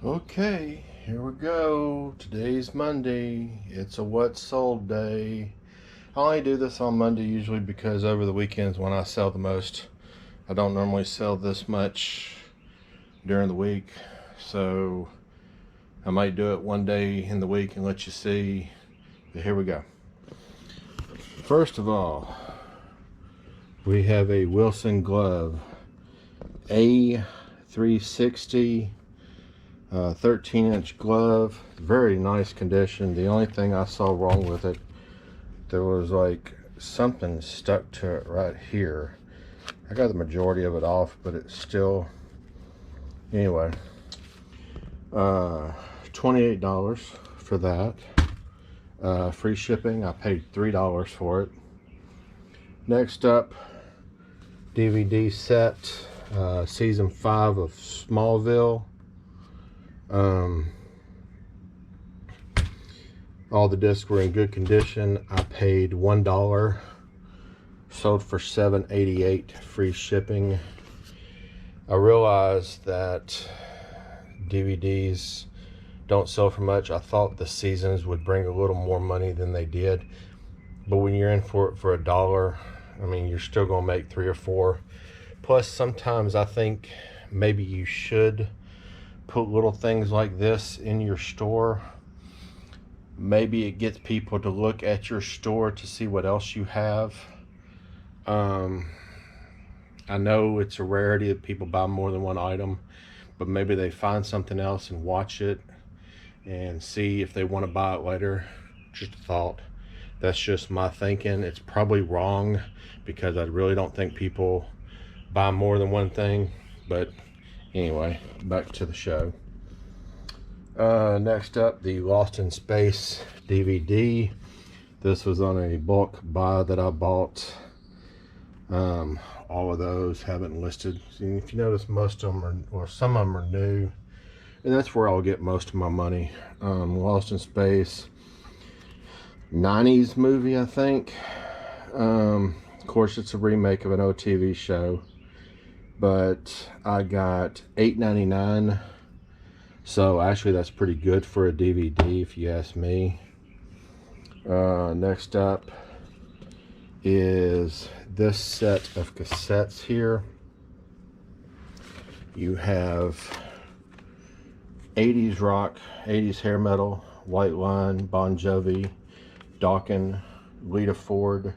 Okay, here we go. Today's Monday. It's a what sold day. I only do this on Monday usually because over the weekends when I sell the most. I don't normally sell this much during the week. So I might do it one day in the week and let you see. But here we go. First of all, we have a Wilson glove. A360 13-inch glove, very nice condition. The only thing I saw wrong with it, there was like something stuck to it right here. I got the majority of it off, but it's still, anyway, $28 for that. Free shipping. I paid $3 for it. Next up, DVD set, season 5 of Smallville. All the discs were in good condition. I paid $1, sold for $7.88, free shipping. I realized that DVDs don't sell for much. I thought the seasons would bring a little more money than they did, but when you're in for it for $1, I mean, you're still gonna make 3 or 4. Plus, sometimes I think maybe you should put little things like this in your store. Maybe it gets people to look at your store to see what else you have. I know it's a rarity that people buy more than one item, but maybe they find something else and watch it and see if they want to buy it later. Just a thought. That's just my thinking. It's probably wrong because I really don't think people buy more than one thing, but anyway, back to the show. Next up, the Lost in Space DVD. This was on a bulk buy that I bought. All of those haven't listed. And if you notice, most of them are, or some of them are new, and that's where I'll get most of my money. Lost in Space, 90s movie, I think. Of course, it's a remake of an old TV show, but I got $8.99. So actually that's pretty good for a DVD if you ask me. Next up is this set of cassettes here. You have 80s rock, 80s hair metal, White Line, Bon Jovi, Dokken, Lita Ford,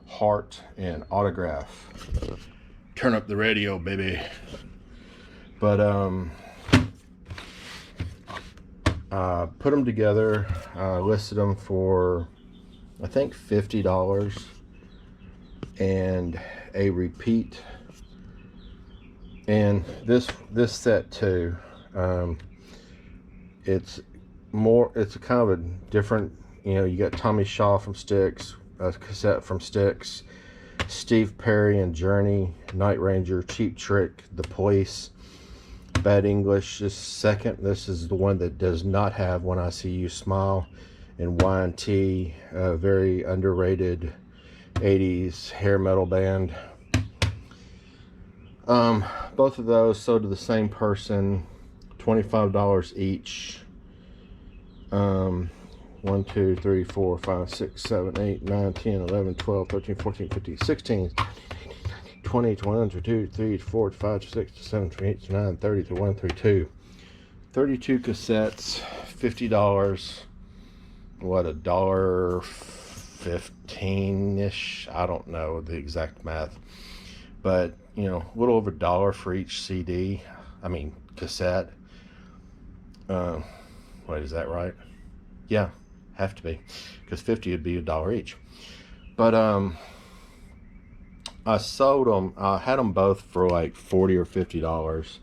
Heart, and Autograph. Turn up the radio, baby. But put them together, listed them for I think $50 and a repeat. And this set too, it's a kind of a different, you got Tommy Shaw from Styx, a cassette from Styx, Steve Perry and Journey, Night Ranger, Cheap Trick, The Police, Bad English is second. This is the one that does not have When I See You Smile, and Y&T, a very underrated 80s hair metal band. Both of those sold to the same person, $25 each. 1, 2, 3, 4, 5, 6, 7, 8, 9, 10, 11, 12, 13, 14, 15, 16, 20, 21, 22, 23, 24, 25, 26, 27, 28, 29, 30, 31, 32. 32 cassettes, $50. What, $1.15-ish? I don't know the exact math. But, a little over $1 for each CD. I mean, cassette. Wait, is that right? Yeah, have to be. Because 50 would be $1 each. But, I sold them, I had them both for like $40 or $50,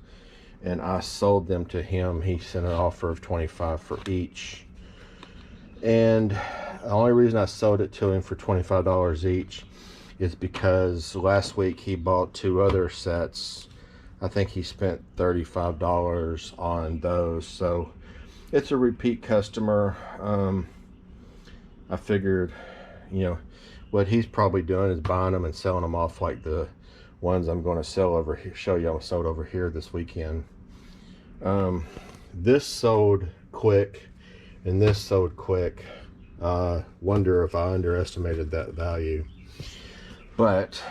and I sold them to him. He sent an offer of $25 for each, and the only reason I sold it to him for $25 each is because last week he bought 2 other sets. I think he spent $35 on those, so it's a repeat customer. I figured, what he's probably doing is buying them and selling them off like the ones I'm going to sell over here, show you I sold over here this weekend. this sold quick and this sold quick. Wonder if I underestimated that value. But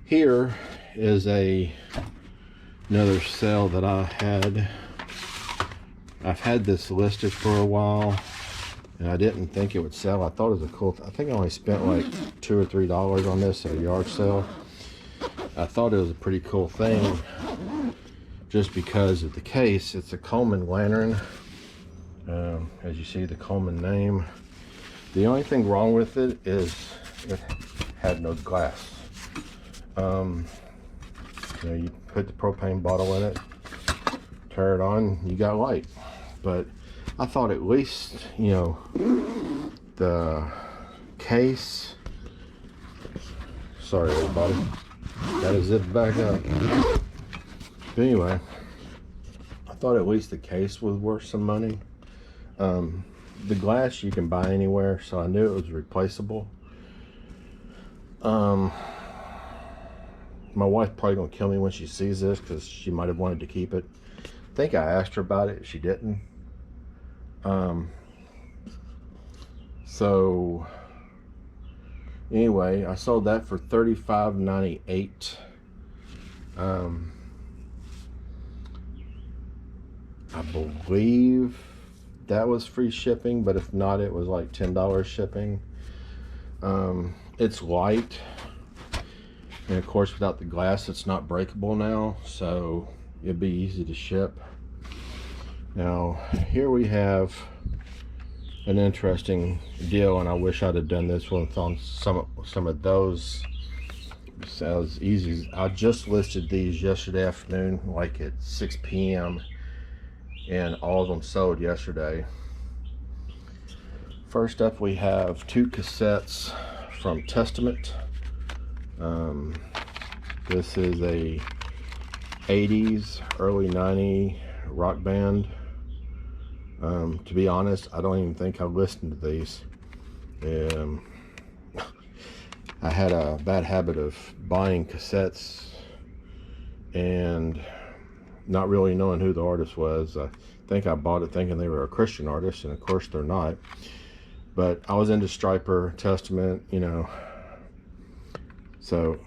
here is another sale that I had. I've had this listed for a while and I didn't think it would sell. I thought it was a cool, I think I only spent like $2 or $3 on this at a yard sale. I thought it was a pretty cool thing just because of the case. It's a Coleman lantern. As you see, the Coleman name. The only thing wrong with it is it had no glass. You know, you put the propane bottle in it, turn it on, you got light. But I thought at least, you know, the case, sorry everybody, gotta zip back up. But anyway, I thought at least the case was worth some money. The glass you can buy anywhere, so I knew it was replaceable. My wife's probably gonna kill me when she sees this because she might have wanted to keep it. I think I asked her about it, she didn't. So anyway, I sold that for $35.98. I believe that was free shipping, but if not, it was like $10 shipping. It's light, and of course without the glass it's not breakable now, so it'd be easy to ship. Now here we have an interesting deal, and I wish I'd have done this one on some of those. Sounds easy. I just listed these yesterday afternoon, like at 6 p.m. and all of them sold yesterday. First up, we have 2 cassettes from Testament. This is a 80s, early 90s rock band. To be honest, I don't even think I've listened to these. I had a bad habit of buying cassettes and not really knowing who the artist was. I think I bought it thinking they were a Christian artist, and of course they're not. But I was into Stryper, Testament, you know. So,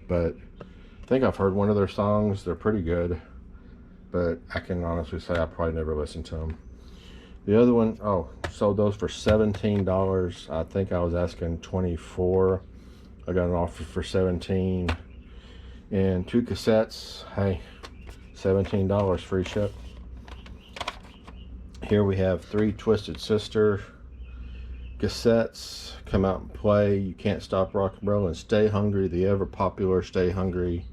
but I think I've heard one of their songs. They're pretty good, but I can honestly say I probably never listened to them. The other one, oh, sold those for $17. I think I was asking $24. I got an offer for $17. And 2 cassettes, hey, $17 free ship. Here we have 3 Twisted Sister cassettes. Come Out and Play, You Can't Stop Rock and Roll, and Stay Hungry, the ever popular Stay Hungry,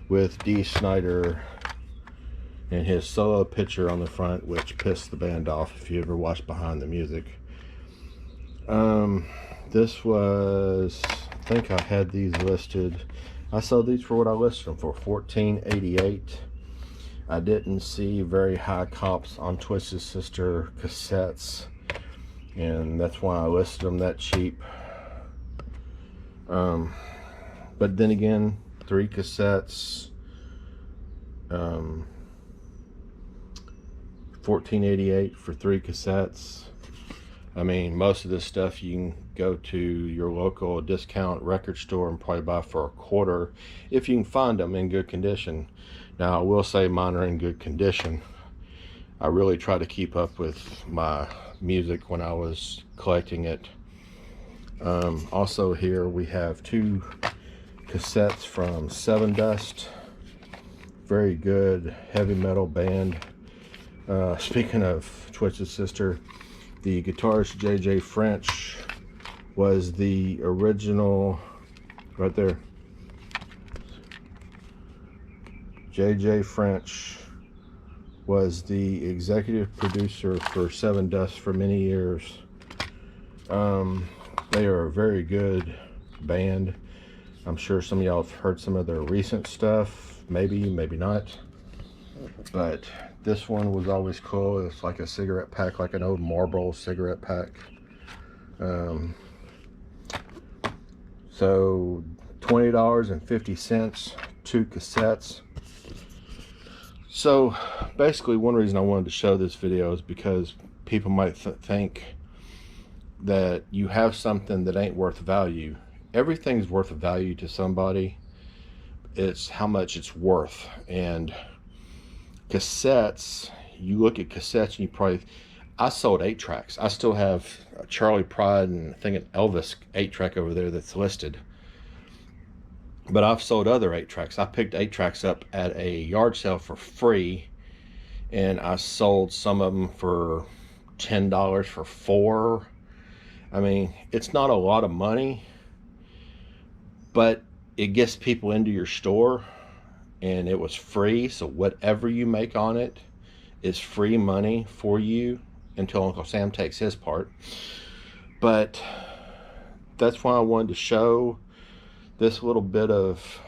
with Dee Snider and his solo picture on the front, which pissed the band off if you ever watched Behind the Music. This was, I think I had these listed. I sold these for what I listed them for, $14.88. I didn't see very high comps on Twisted Sister cassettes, and that's why I listed them that cheap. But then again, 3 cassettes, $14.88 for 3 cassettes. I mean, most of this stuff you can go to your local discount record store and probably buy for $0.25 if you can find them in good condition. Now I will say mine are in good condition. I really try to keep up with my music when I was collecting it. Also here we have 2 cassettes from Sevendust. Very good heavy metal band. Speaking of Twisted Sister, the guitarist JJ French was the original, right there. JJ French was the executive producer for Sevendust for many years. They are a very good band. I'm sure some of y'all have heard some of their recent stuff, maybe not. But this one was always cool. It's like a cigarette pack, like an old Marlboro cigarette pack. So $20.50, 2 cassettes. So basically, one reason I wanted to show this video is because people might think that you have something that ain't worth value. Everything's worth value to somebody. It's how much it's worth. And cassettes, you look at cassettes and you probably, I sold 8-tracks. I still have a Charley Pride and I think an Elvis 8-track over there that's listed. But I've sold other 8-tracks. I picked 8-tracks up at a yard sale for free, and I sold some of them for $10 for 4. I mean, it's not a lot of money, but it gets people into your store, and it was free. So whatever you make on it is free money for you until Uncle Sam takes his part. But that's why I wanted to show this little bit of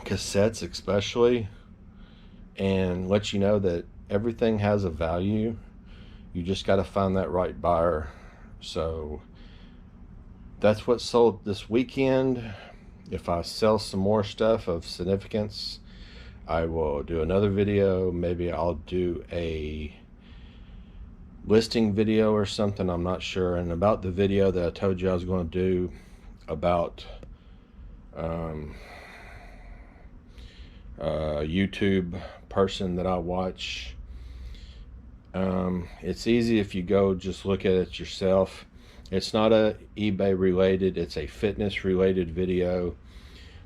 cassettes especially, and let you know that everything has a value. You just got to find that right buyer. So that's what sold this weekend. If I sell some more stuff of significance, I will do another video. Maybe I'll do a listing video or something, I'm not sure. And about the video that I told you I was going to do about YouTube person that I watch, it's easy if you go just look at it yourself. It's not a eBay related, it's a fitness related video.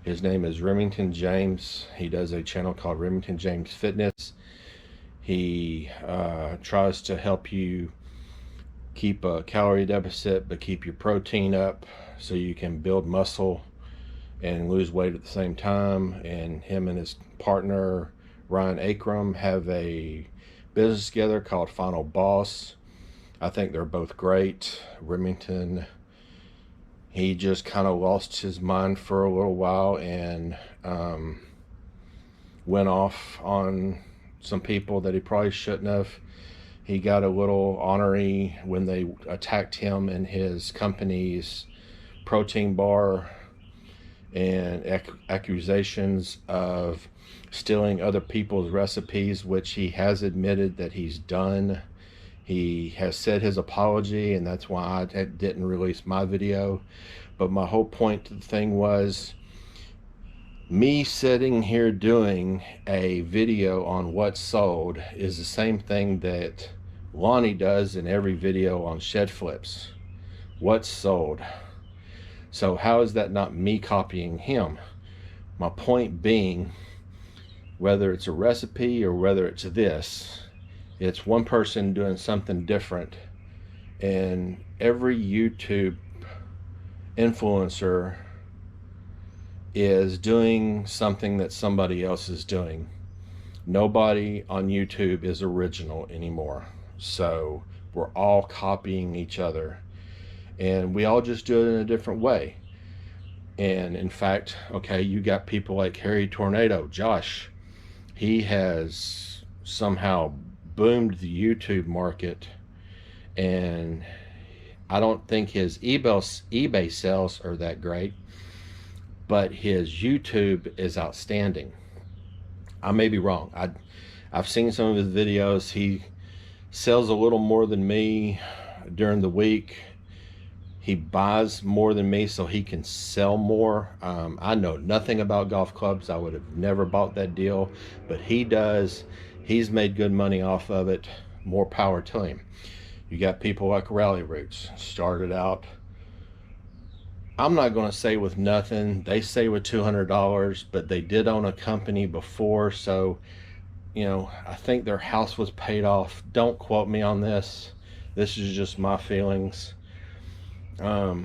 His name is Remington James. He does a channel called Remington James Fitness. He tries to help you keep a calorie deficit but keep your protein up so you can build muscle and lose weight at the same time. And him and his partner Ryan Akram have a business together called Final Boss. I think they're both great. Remington, he just kind of lost his mind for a little while and went off on some people that he probably shouldn't have. He got a little ornery when they attacked him and his company's protein bar, and accusations of stealing other people's recipes, which he has admitted that he's done. He has said his apology, and that's why I didn't release my video. But my whole point to the thing was, me sitting here doing a video on what's sold is the same thing that Lonnie does in every video on Shed Flips. What's sold. So how is that not me copying him? My point being, whether it's a recipe or whether it's this, it's one person doing something different. And every YouTube influencer is doing something that somebody else is doing. Nobody on YouTube is original anymore. So we're all copying each other, and we all just do it in a different way. And in fact, okay, you got people like Harry Tornado, Josh. He has somehow boomed the YouTube market, and I don't think his eBay sales are that great, but his YouTube is outstanding. I may be wrong. I've seen some of his videos. He sells a little more than me during the week. He buys more than me so he can sell more. I know nothing about golf clubs. I would have never bought that deal, but he does. He's made good money off of it. More power to him. You got people like Rally Roots. Started out, I'm not going to say with nothing. They say with $200, but they did own a company before. So, you know, I think their house was paid off. Don't quote me on this. This is just my feelings. I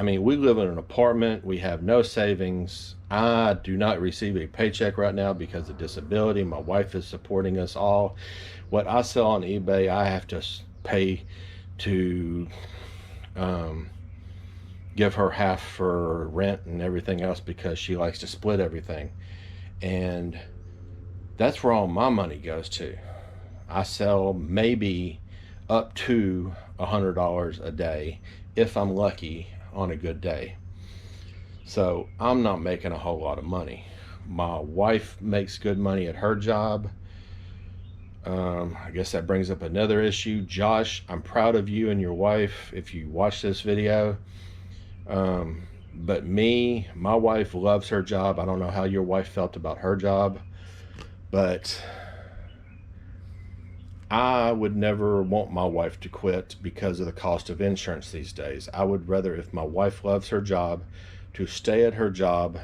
mean, we live in an apartment. We have no savings. I do not receive a paycheck right now because of disability. My wife is supporting us all. What I sell on eBay, I have to pay to give her half for rent and everything else because she likes to split everything. And that's where all my money goes to. I sell maybe up to $100 a day if I'm lucky on a good day. So I'm not making a whole lot of money. My wife makes good money at her job. I guess that brings up another issue. Josh, I'm proud of you and your wife if you watch this video. But me, my wife loves her job. I don't know how your wife felt about her job, but I would never want my wife to quit because of the cost of insurance these days. I would rather, if my wife loves her job, to stay at her job,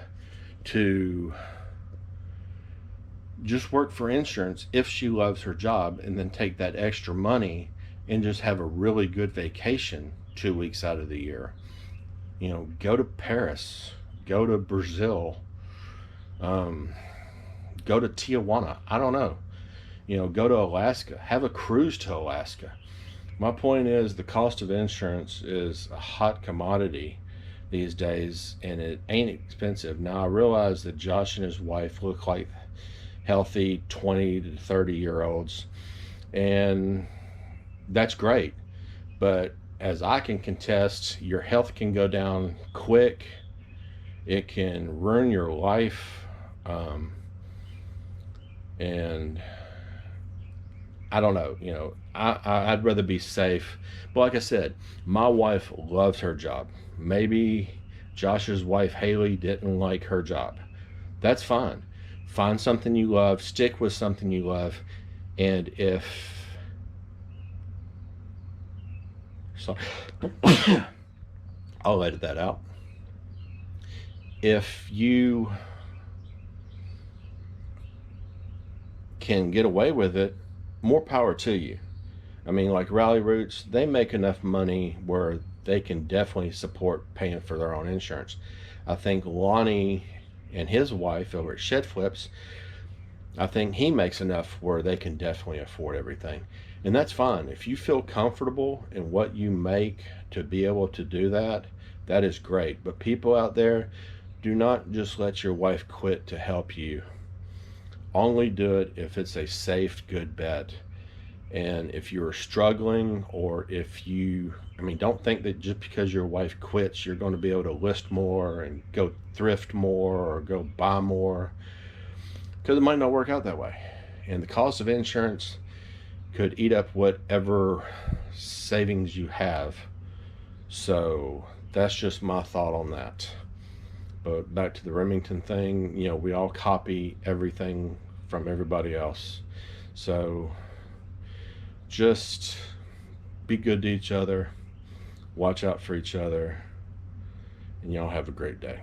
to just work for insurance if she loves her job, and then take that extra money and just have a really good vacation 2 weeks out of the year. You know, go to Paris, go to Brazil, go to Tijuana. I don't know. You know, go to Alaska, have a cruise to Alaska. My point is, the cost of insurance is a hot commodity these days, and it ain't expensive. Now, I realize that Josh and his wife look like healthy 20 to 30-year-olds, and that's great. But as I can contest, your health can go down quick. It can ruin your life. And I don't know, you know, I'd rather be safe. But like I said, my wife loves her job. Maybe Josh's wife, Haley, didn't like her job. That's fine. Find something you love, stick with something you love, and if... So, I'll edit that out. If you can get away with it, more power to you. I mean, like Rally Roots, they make enough money where they can definitely support paying for their own insurance. I think Lonnie and his wife over at Shed Flips, I think he makes enough where they can definitely afford everything. And that's fine. If you feel comfortable in what you make to be able to do that, that is great. But people out there, do not just let your wife quit to help you. Only do it if it's a safe, good bet. And if you're struggling, or if you, I mean, don't think that just because your wife quits, you're going to be able to list more and go thrift more or go buy more, because it might not work out that way. And the cost of insurance could eat up whatever savings you have. So that's just my thought on that. But back to the Remington thing, you know, we all copy everything from everybody else. So just be good to each other, watch out for each other, and y'all have a great day.